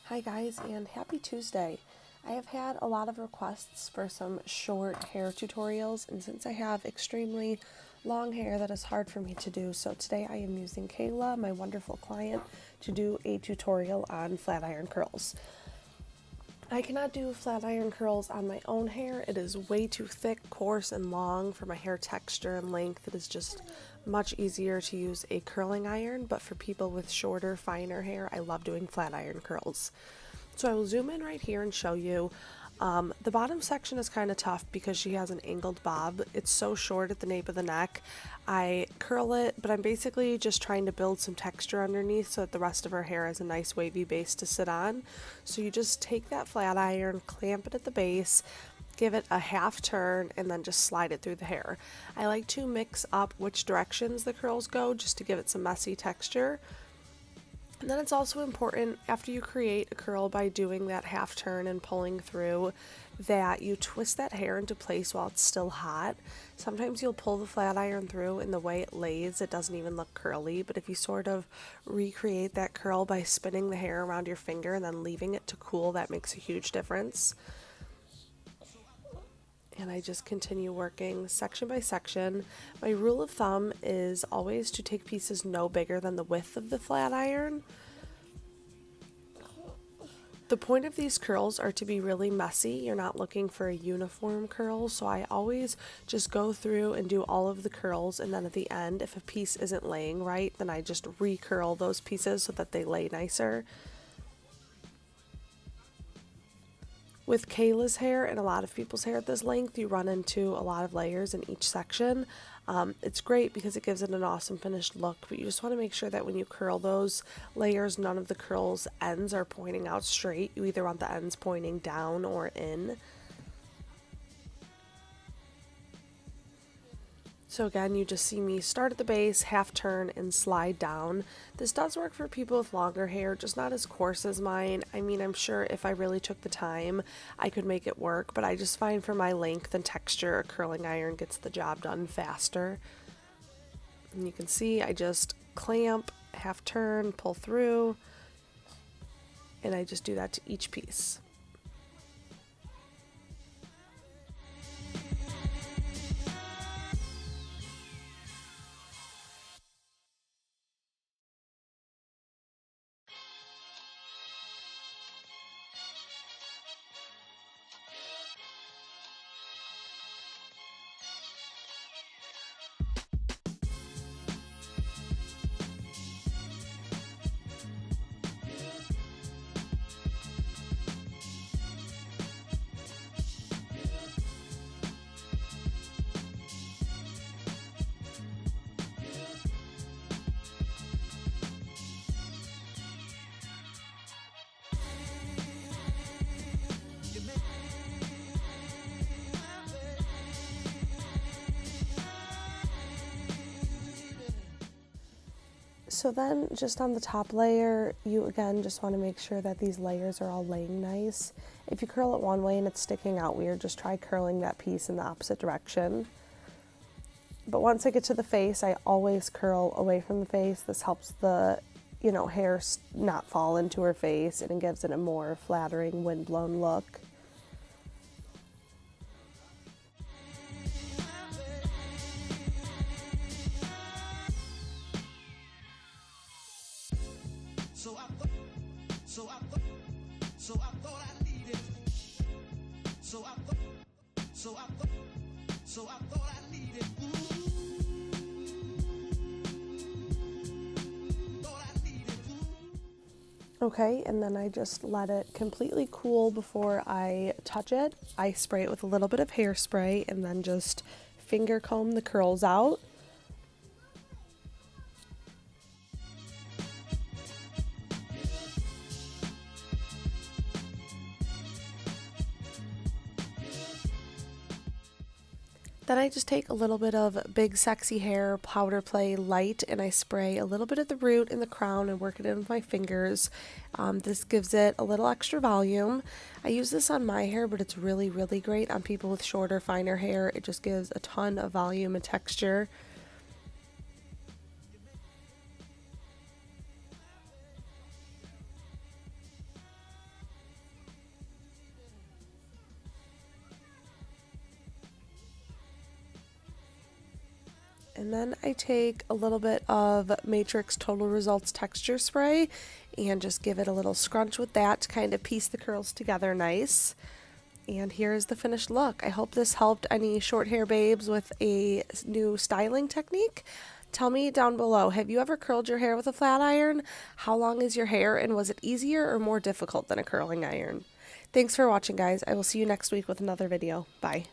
Hi guys, and happy Tuesday. I have had a lot of requests for some short hair tutorials, and since I have extremely long hair, that is hard for me to do. So today I am using Kayla, my wonderful client, to do a tutorial on flat iron curls. I cannot do flat iron curls on my own hair. It is way too thick, coarse, and long for my hair texture and length. It is just much easier to use a curling iron, but for people with shorter, finer hair, I love doing flat iron curls. So I will zoom in right here and show you. The bottom section is kind of tough because she has an angled bob. It's so short at the nape of the neck. I curl it, but I'm basically just trying to build some texture underneath so that the rest of her hair has a nice wavy base to sit on. So you just take that flat iron, clamp it at the base, give it a half turn, and then just slide it through the hair. I like to mix up which directions the curls go just to give it some messy texture. And then it's also important after you create a curl by doing that half turn and pulling through that you twist that hair into place while it's still hot. Sometimes you'll pull the flat iron through and the way it lays, it doesn't even look curly, but if you sort of recreate that curl by spinning the hair around your finger and then leaving it to cool, that makes a huge difference. And I just continue working section by section. My rule of thumb is always to take pieces no bigger than the width of the flat iron. The point of these curls are to be really messy. You're not looking for a uniform curl, so I always just go through and do all of the curls, and then at the end, if a piece isn't laying right, then I just recurl those pieces so that they lay nicer. With Kayla's hair and a lot of people's hair at this length, you run into a lot of layers in each section. It's great because it gives it an awesome finished look, but you just want to make sure that when you curl those layers, none of the curls ends are pointing out straight. You either want the ends pointing down or in. So again, you just see me start at the base, half turn, and slide down. This does work for people with longer hair, just not as coarse as mine. I mean, I'm sure if I really took the time, I could make it work, but I just find for my length and texture, a curling iron gets the job done faster. And you can see I just clamp, half turn, pull through, and I just do that to each piece. So then just on the top layer, you again just want to make sure that these layers are all laying nice. If you curl it one way and it's sticking out weird, just try curling that piece in the opposite direction. But once I get to the face, I always curl away from the face. This helps the, hair not fall into her face, and it gives it a more flattering, windblown look. Okay, and then I just let it completely cool before I touch it. I spray it with a little bit of hairspray and then just finger comb the curls out. Then I just take a little bit of Big Sexy Hair Powder Play Light and I spray a little bit at the root and the crown and work it in with my fingers. This gives it a little extra volume. I use this on my hair, but it's really, really great on people with shorter, finer hair. It just gives a ton of volume and texture. And then I take a little bit of Matrix Total Results Texture Spray and just give it a little scrunch with that to kind of piece the curls together nice. And here is the finished look. I hope this helped any short hair babes with a new styling technique. Tell me down below, have you ever curled your hair with a flat iron? How long is your hair, and was it easier or more difficult than a curling iron? Thanks for watching, guys. I will see you next week with another video. Bye.